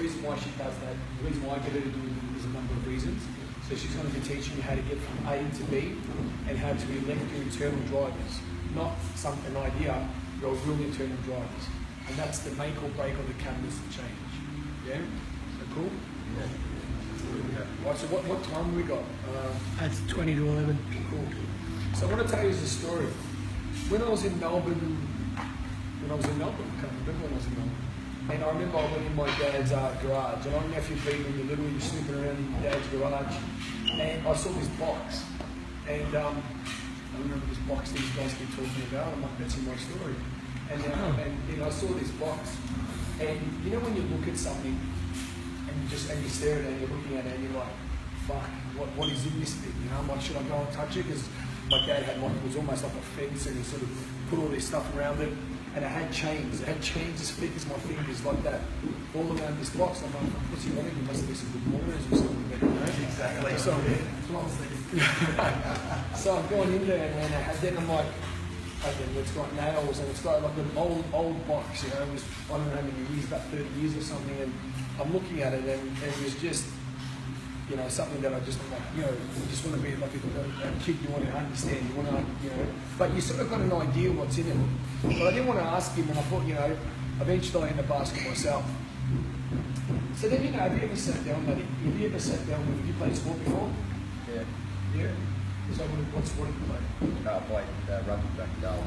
reason why she does that, the reason why I get her to do it is a number of reasons. So she's going to be teaching you how to get from A to B and how to elect your internal drivers, not an idea, your real internal drivers. And that's the make or break of the catalyst of change. Yeah? So cool? Yeah. Right, so what time have we got? That's 20 to 11. Cool. So I want to tell you a story. When I was in Melbourne, I can't remember when I was in Melbourne. And I remember I went in my dad's garage, and I don't know if you've been when you're little, you're snooping around in your dad's garage, and I saw this box, and I remember this box these guys keep talking about. I'm like, that's in my story. And I saw this box, and you know when you look at something, and you stare at it, and you're looking at it, and you're like, fuck, what is in this thing? You know, I'm like, should I go and touch it? Because my dad had it was almost like a fence, and he sort of put all this stuff around it. And it had chains. It had chains as thick as my fingers, like that, all around this box. I'm like, what's he wanting? He must be some good mornings or something. But, you know? Exactly. So, so I'm going in there, and then I'm like, okay, it's got nails, and it's got like an old box, you know. It was, I don't know how many years, about 30 years or something. And I'm looking at it, and it was just, you know, something that I just like, you know, you just want to be like a kid, you want to understand, you want to, you know, but you sort of got an idea what's in it. But I didn't want to ask him, and I thought, you know, eventually I end up asking myself. So then, you know, have you ever sat down, buddy? Have you ever sat down with, have you played sport before? Yeah. Yeah? So what sport have you played? I played rugby back in Darwin.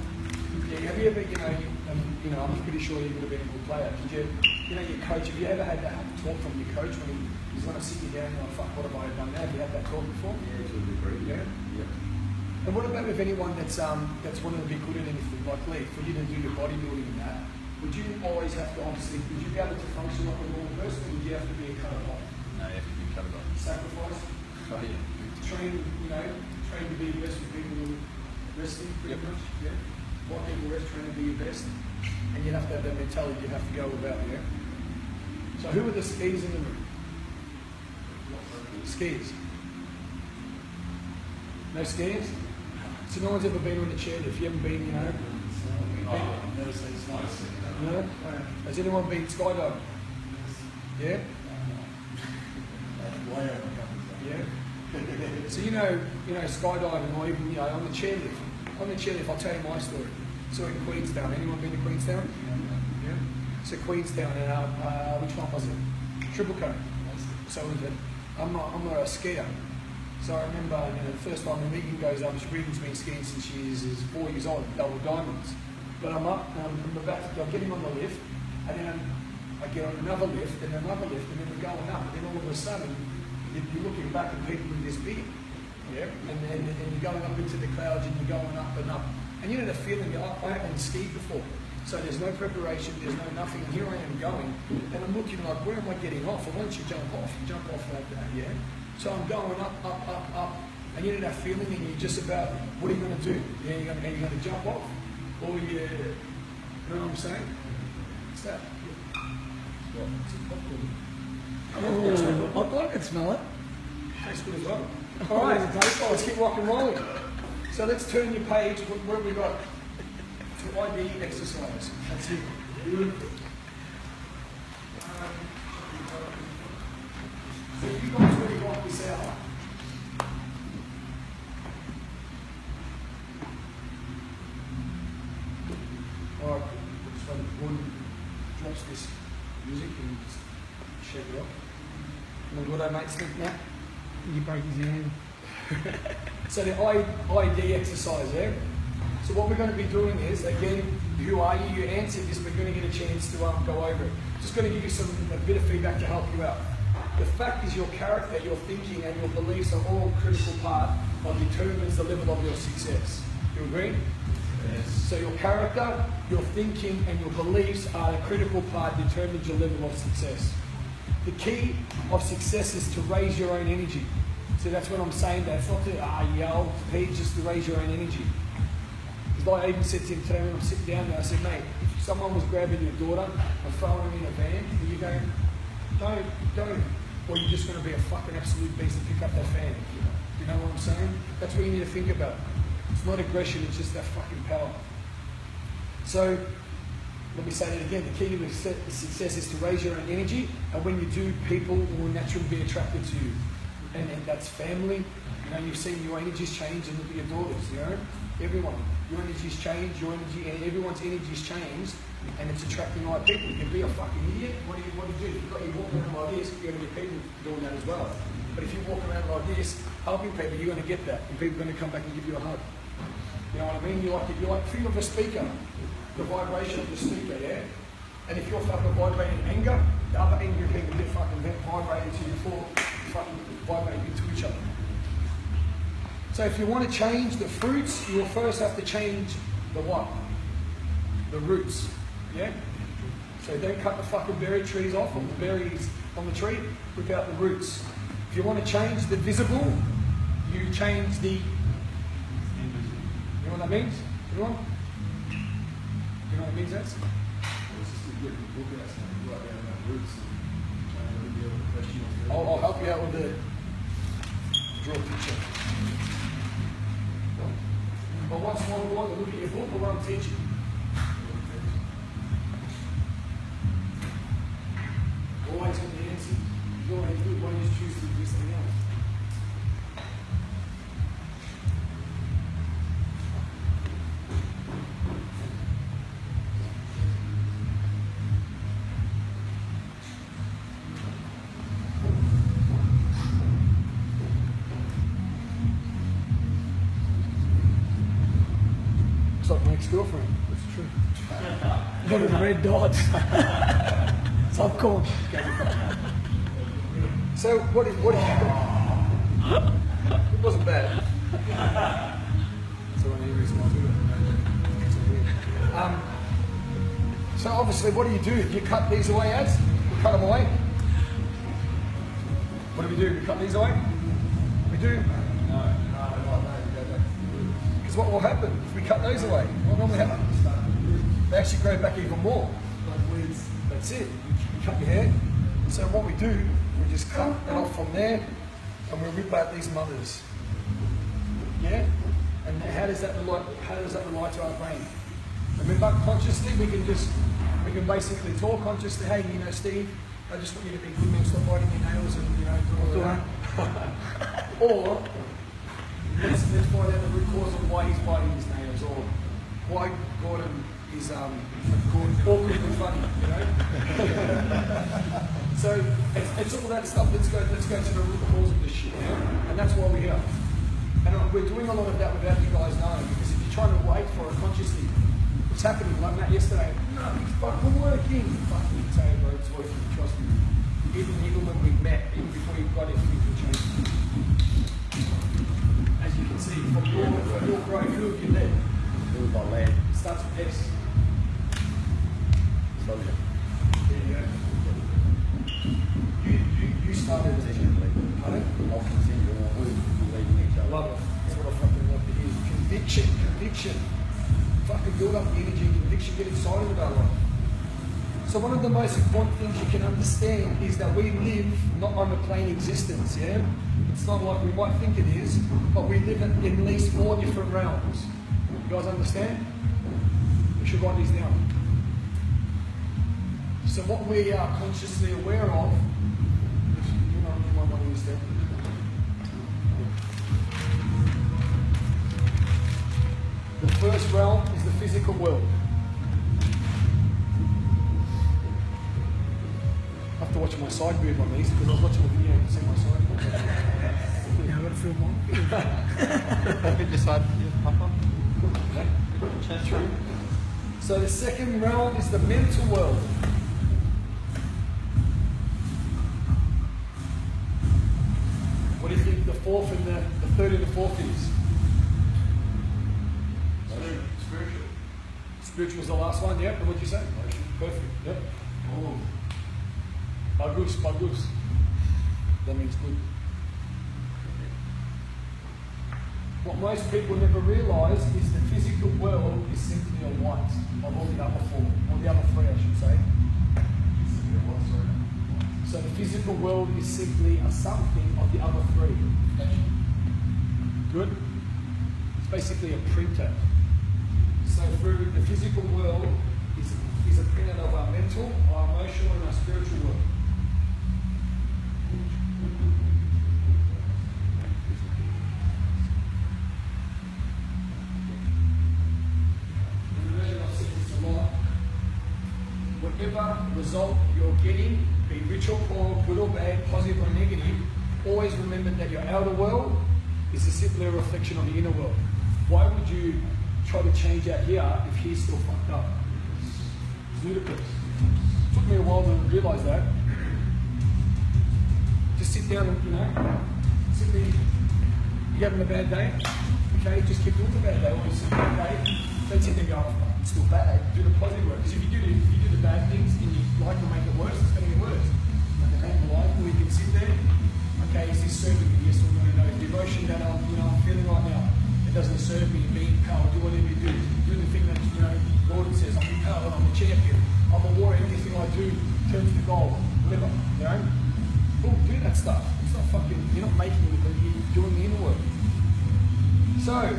Yeah, have you ever, you know, I'm pretty sure you would have been a good player. Did you know, your coach, have you ever had that talk from your coach when he's going to sit you down and like, fuck, what have I done now? Have you had that talk before? Yeah, to a degree. Yeah? Yeah. And what about with anyone that's wanting to be good at anything, like Lee, for you to do your bodybuilding and that, would you always have to, obviously, would you be able to function like a normal person, or would you have to be a cut off? No, you have to be cut off. Sacrifice? Oh, yeah. Train to be your best with people who are wrestling, pretty much, yeah? What people rest, train to be your best, and you have to have that mentality you have to go about, yeah? So who are the skis in the room? Skis. No skis? So no one's ever been on a chairlift. If you haven't been, you know. I've never seen slides. No? Has anyone been skydiving? Yeah? Way over a couple of Yeah. So you know, skydiving, or even, you know, on the chairlift. On the chairlift, I'll tell you my story. So in Queenstown, anyone been to Queenstown? Yeah. So Queenstown, and which one was it? Triple Co. So I'm a skier. So I remember, you know, the first time Megan goes up, Megan's been skiing since she is 4 years old, double diamonds. But I'm up, and I'm about to get him on the lift, and then I get on another lift, and another lift, and then we're going up, and then all of a sudden, you're looking back at people with this big, yeah, and you're going up into the clouds, and you're going up and up, and you know the feeling. I haven't skied before, so there's no preparation, there's no nothing. And here I am going, and I'm looking like, where am I getting off? Or once you jump off like that, yeah. So I'm going up, and you know that feeling, and you're just about, what are you going to do? Yeah, you're going to jump off, or you know what I'm saying? What's that? It's a popcorn. Oh, I can smell it. Tastes good as well. All right, let's keep rock and rolling. So let's turn your page. What have we got? To ID exercise. That's it. So you guys really got this out. All right, just when one drops this music and just shake it off. And what I might think now. You break his hand. So the ID exercise there. So what we're going to be doing is, again, who are you? You answered this, but we're going to get a chance to go over it. Just going to give you a bit of feedback to help you out. The fact is your character, your thinking, and your beliefs are all a critical part of determines the level of your success. You agree? Yes. So your character, your thinking, and your beliefs are a critical part determines your level of success. The key of success is to raise your own energy. So that's what I'm saying. That's not to yell, it's just to raise your own energy. Because I even said to him today when I'm sitting down there, I said, mate, if someone was grabbing your daughter and throwing her in a van, are you going, don't, or you're just going to be a fucking absolute beast and pick up that fan? You know what I'm saying? That's what you need to think about. It's not aggression, it's just that fucking power. So let me say that again, the key to success is to raise your own energy, and when you do, people will naturally be attracted to you. And that's family. You know, you've seen your energies change, and look at your daughters, you know? Everyone. Your energies change, your energy, and everyone's energies change, and it's attracting right people. You can be a fucking idiot. What do you do? You've got you walking around like this, you're going to get people doing that as well. But if you walk around like this, helping people, you're going to get that, and people are going to come back and give you a hug. You know what I mean? You like feel of a speaker, the vibration of the speaker, yeah? And if you're fucking vibrating anger, the other anger can get fucking vibrated to you before fucking vibrating into each other. So if you want to change the fruits, you will first have to change the what? The roots, yeah? So don't cut the fucking berry trees off, or the berries on the tree, without the roots. If you want to change the visible, you change the... You know what that means? Everyone? You know what it means, that's? I'll help you out with the draw picture. But once more, we want to look at your book or what I'm teaching. Always got the answer. You always do. Why just choose to do something else? It's like my ex-girlfriend. That's true. Look at the red dots. Popcorn. So what did you got? It wasn't bad. So one of the reasons why I do it. So obviously, what do? You cut these away, ads? We cut them away. What do? We cut these away? We do. Because what will happen if we cut those away? What normally happens? They actually grow back even more. That's it. You cut your hair. So what we do, we just cut it off from there, and we rip out these mothers. Yeah. And how does that relate? How does that relate to our brain? Remember, consciously, we can basically talk consciously. Hey, you know, Steve, I just want you to be good and stop biting your nails and do all that. Or let's find out the root cause of why he's biting his nails, or why Gordon is awkwardly funny, you know. So it's all that stuff. Let's go to the root cause of this shit, yeah? And that's why we're here. And we're doing a lot of that without you guys knowing, because if you're trying to wait for it consciously, it's happening. Like Matt yesterday, no, it's fucking working. Fucking say, bro, it's working. Trust me. Even when we met, even before you got it, things will change. As you can see, from your growth, who have you led? It was my land. It starts with S. Slowly. There you go. You started as a pardon? I'll continue. We'll be leading each other. Love it. That's what I fucking love to hear. Conviction. Fucking build up the energy, conviction, get excited about life. So one of the most important things you can understand is that we live not on a plain existence, yeah? It's not like we might think it is, but we live in at least 4 different realms. You guys understand? We should write these down. So what we are consciously aware of, you know what is there. The first realm is the physical world. I have to watch my side boob on these because I was watching the video and see my side boob. Yeah, I've got to film one. Decide, Papa. Okay. True. So the second realm is the mental world. What do you think the fourth and the third and the fourth is? Spiritual. Spiritual was the last one, yep. And what did you say? Perfect, yep. Oh. Bagus. That means good. What most people never realise is the physical world is simply a white of all the other four, or the other three, I should say. So the physical world is simply a something of the other three. Good? It's basically a printer. So through the physical world is a mental, our emotional, and our spiritual world. And remember, I've said this a lot. Whatever result you're getting, be rich or poor, good or bad, positive or negative, always remember that your outer world is simply a reflection of the inner world. Why would you try to change out here if he's still fucked up? It's ludicrous. It took me a while to realise that. Just sit down and, sit there. You're having a bad day? Okay, just keep doing the bad day. Always sit there, okay? Don't sit there and go, oh, fuck, it's still bad. Do the positive work. Because if you do the bad things and you like to make it worse, it's going to get worse. Like the pain of life, where you can sit there. Okay, is this serving me? Yes or no? No. The emotion that I'm feeling right now, it doesn't serve me. Being empowered, do whatever you do. Do the thing that Gordon says. I'm empowered. I'm a champion. I'm a warrior. Everything I do turns to gold. Whatever. Oh, do that stuff. It's not fucking. You're not making it, but you're doing the inner work. So,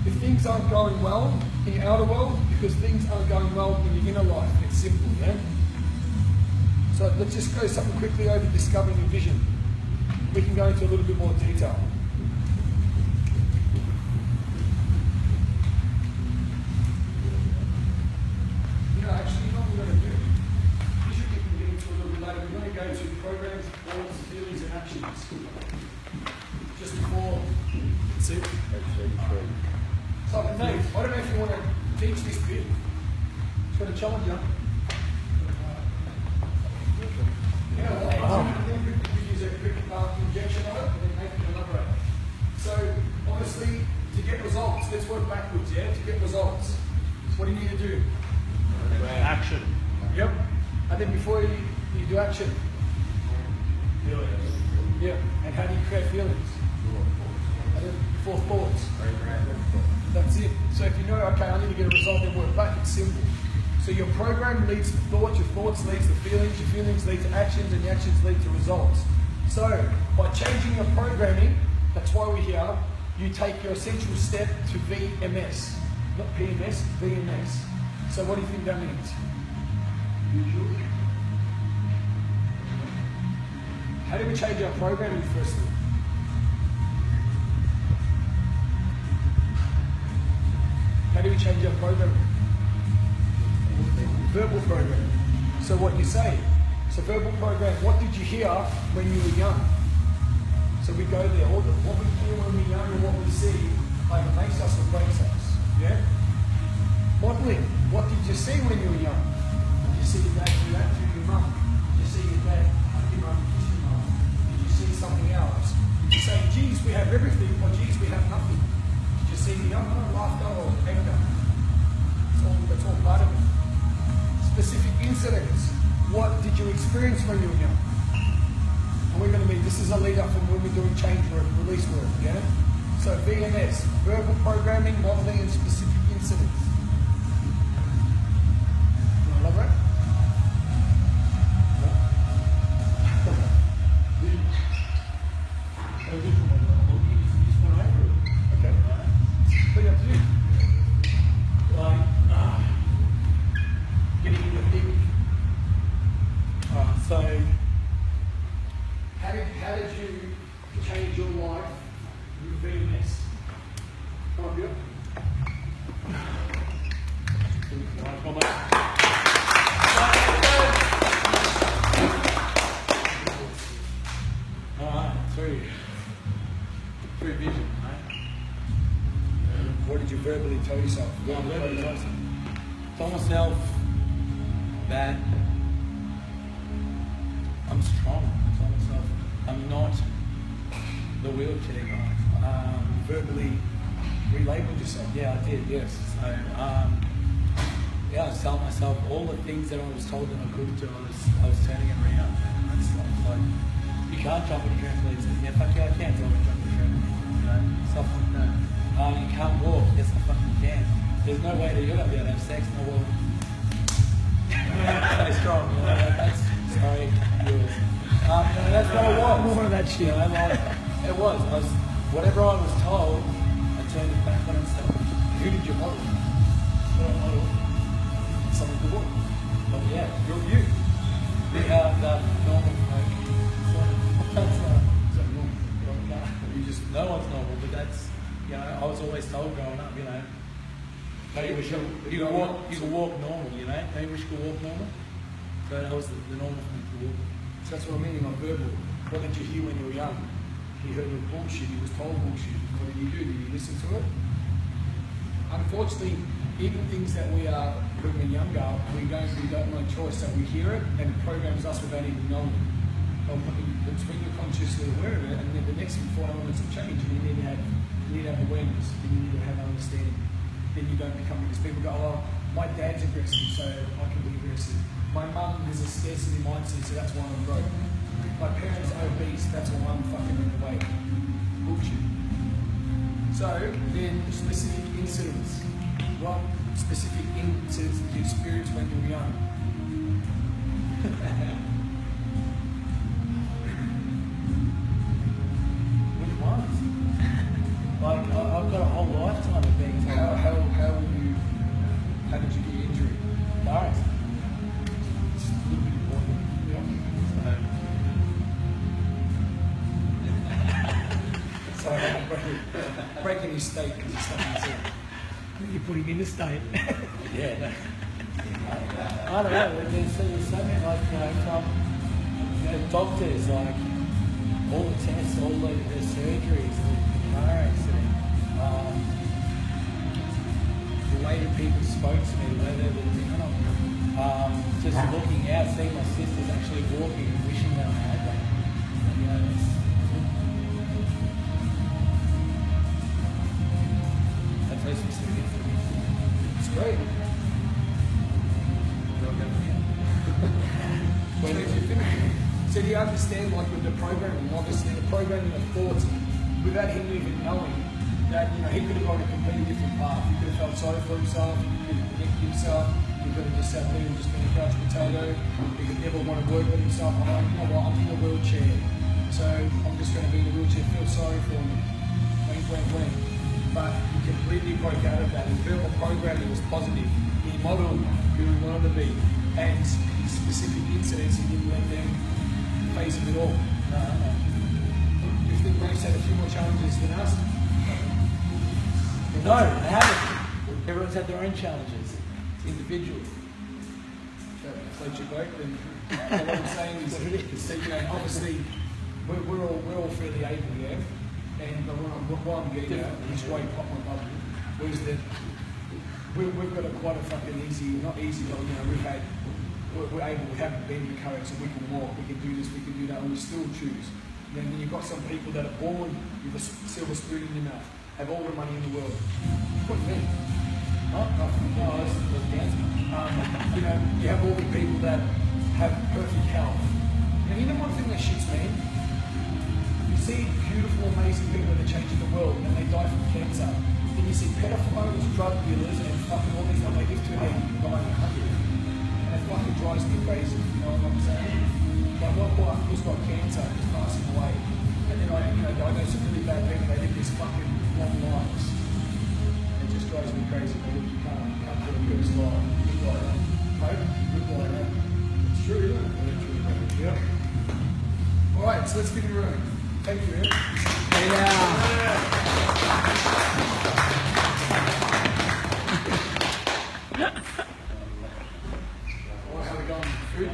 if things aren't going well in your outer world, because things aren't going well in your inner life, it's simple, yeah. So let's just go something quickly over discovering your vision. We can go into a little bit more detail. Actually, what we're going to do, vision we can get into a little bit later. We're going to go to programs, goals, feelings, and actions. Just before, that's it. So, Nate, I don't know if you want to teach this bit. It's going to challenge you. Use a quick injection of it and then make it elaborate. So, obviously, to get results, let's work backwards, yeah? To get results, what do you need to do? Action. Yep. And then before you do action? Feelings. Yeah. And how do you create feelings? And then before thoughts. That's it. So if you know, okay, I need to get a result, then work back, it's simple. So your program leads to thoughts, your thoughts lead to feelings, your feelings lead to actions, and the actions lead to results. So by changing your programming, that's why we're here, you take your essential step to VMS. Not PMS, VMS. So what do you think that means? How do we change our programming firstly? How do we change our programming? Verbal programming. So what you say. So verbal program, what did you hear when you were young? So we go there. What we hear when we're young and what we see either makes us or breaks us. Yeah? Modeling. What did you see when you were young? Did you see your dad do that to your mum? Did you see your dad hug your mum, kiss your mum? Did you see something else? Did you say, geez, we have everything, or geez, we have nothing? Did you see the young one, laughter, or anger? That's all part of it. Specific incidents. What did you experience when you were young? And we're going to be, this is a lead up from when we're doing change work, release work, yeah? So VMS, verbal programming, modeling, and specific incidents. You want to elaborate? Okay. What do you have to do? Getting in the thing. So, how did you change your life with VMS? Come up here. Through vision, right? What did you verbally tell yourself? Tell myself that I'm strong. I tell myself I'm not the wheelchair guy. Verbally relabeled yourself. Yeah, I did, yes. So, yeah, I was telling myself all the things that I was told that I couldn't do, I was turning it around. And stuff like, you can't jump on a trampoline. So, yeah, fuck yeah, I can. So I jump on a trampoline. Stuff like that. You can't walk. Yes, I fucking can. There's no way that you're going to be able to have sex. No, well, stay strong. That's, sorry, yours. That's what it was. More of that shit. It was. Whatever I was told, I turned it back on itself. Who did you model? What I model? Someone good walk. But yeah, Your always told growing up, you know, maybe we should, You you could walk normal, you know, maybe we should walk normal. So that was the normal thing to walk. So that's what I'm meaning on verbal. What did you hear when you were young? He heard of bullshit, he was told bullshit. What did you do? Did you listen to it? Unfortunately, even things that we are, when we're younger, we don't know choice, so we hear it and it programs us without even knowing it. It's when you're consciously aware of it, and then the next 4 elements of change, and you need to have awareness, and you need to have understanding. Then you don't become, because people go, oh, my dad's aggressive, so I can be aggressive. My mum has a scarcity mindset, so that's why I'm broke. My parents are obese, that's why I'm fucking in the way. Bullshit. So then specific incidents. What specific incidents did you experience when you were young? Which ones? Like, I've got a whole lifetime of being told. How did you get your injury? Embarrassed. It's a little bit important. So I'm breaking his state because he's something said. You put him in the state. Yeah. No. I don't know. There's so many, like, you know, from doctors, like all the tests, all the surgeries, the car accident, the way that people spoke to me, the way they were doing it, just looking out, seeing my sisters actually walking and wishing that I had that. You know, that's very specific for me. It's great. When did you finish? So do you understand, like with the programming, obviously the programming of thoughts, without him even knowing that, you know, he could have gone a completely different path. He could have felt sorry for himself, he could have connected himself, he could have just sat there and just been a couch potato, he could never want to work with himself. I'm like, you know what, I'm in a wheelchair, so I'm just going to be in a wheelchair, feel sorry for me. Wink. But he completely broke out of that. His verbal programming was positive. He modelled who he wanted to be. And his specific incidents, he didn't let them phase him at all. No. Do you think Race had a few more challenges than us? No, they haven't. Everyone's had their own challenges. It's individual. Float your boat. And what I'm saying is that, you know, obviously we're all fairly able, yeah. And what I'm getting at, which way pop my bubble, was that we've got quite a fucking easy, not easy, but you know, we haven't been the courage, so we can walk, we can do this, we can do that, and we still choose. Then you've got some people that are born with a silver spoon in their mouth, have all the money in the world. What do you mean? You know, you have all the people that have perfect health. And you know one thing that shits me? You see beautiful, amazing people that are changing the world and they die from cancer. Then you see pedophiles, drug dealers, and fucking all these other live to their 90, 100. And it fucking drives me crazy, you know what I'm saying? Like my uncle's got cancer, he's passing away. And then I know some really bad people, they live these fucking long lives. It just drives me crazy because you can't put a person's life. Good like that. Hope, good like that. It's true, isn't it? Very true. Yeah. Alright, so let's give it a room. Thank you, Aaron. How are we going? Food?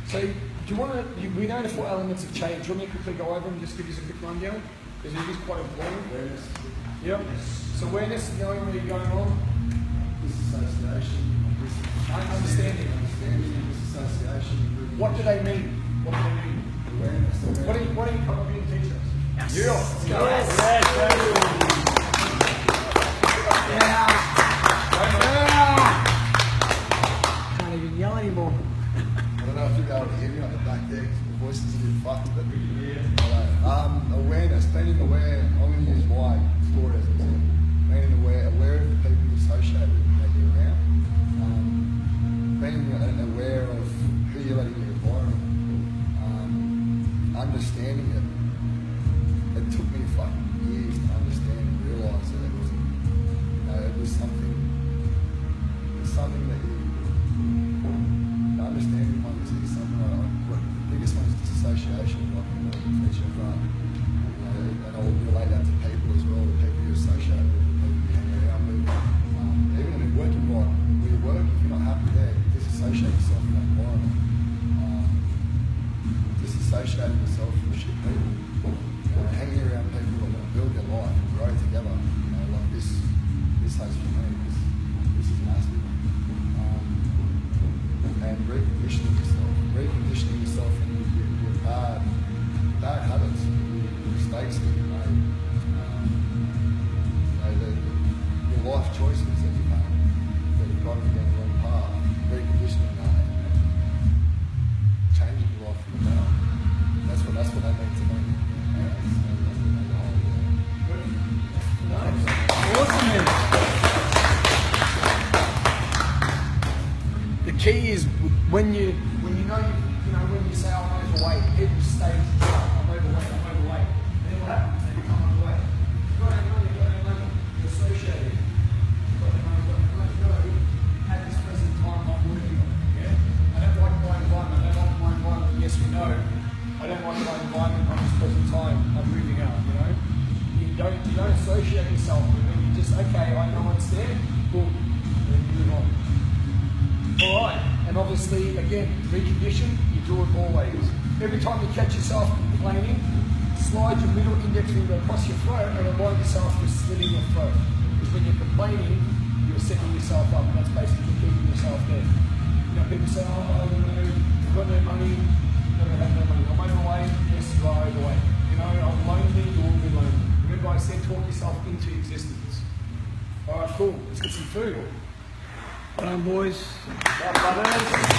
So, do you want to, we know the 4 elements of change. Do you want me to quickly go over them and just give you some quick rundown? Because it is quite important. Awareness. Yep. So awareness, knowing where you're going wrong. Disassociation. Understanding. Disassociation. What do they mean? What do they mean? Awareness. What do you come up here and teach us? Yes. Yeah. Let's go. Can't even yell anymore. I don't know if you'll be able to hear me on the back there because my voice is a bit fucked, but hello. Awareness, being aware, I'm going to use why for it as an example. Being aware of the people you associate with that you're around. Being aware of who you're letting in your environment. Understanding it. It took me fucking years to understand and realise that it wasn't, it was something that you understanding one is something like biggest one is disassociation, like in the feature front. And I'll relate that to people as well, the people you associate with, the people you hang around with. Even in a work environment, where you work, if you're not happy there, you disassociate yourself from that environment. Disassociating yourself from shit people. Hanging around people that want to build their life and grow together. Like this has for me, this is massive. And reconditioning yourself from your bad habits, your mistakes that you made, your life choices that you've made, that have got you down the wrong path, reconditioning that and changing your life from the now. That's what that meant to me. Awesome, man. The key is when you know when you say I'm overweight, people say I'm overweight. And then what happens? They become overweight. You've got to know you're associated. You've got to know at this present time I'm working on it. Yeah? I don't like my environment. Yes, we know. I don't like my environment at this present time. I'm moving out. You don't associate yourself with it. You just okay. I know it's there. Cool. Then you move on. All right. And obviously, again, recondition. You do it always. Every time you catch yourself complaining, slide your middle index finger across your throat and remind yourself you're slitting your throat. Because when you're complaining, you're setting yourself up. And that's basically keeping yourself there. People say, oh, you've got no money. No, I have no money. I'm overweight. Yes, you are overweight. I'm lonely. You will be lonely. Remember I said talk yourself into existence. All right, cool. Let's get some food. Well done, boys. Bye, brothers.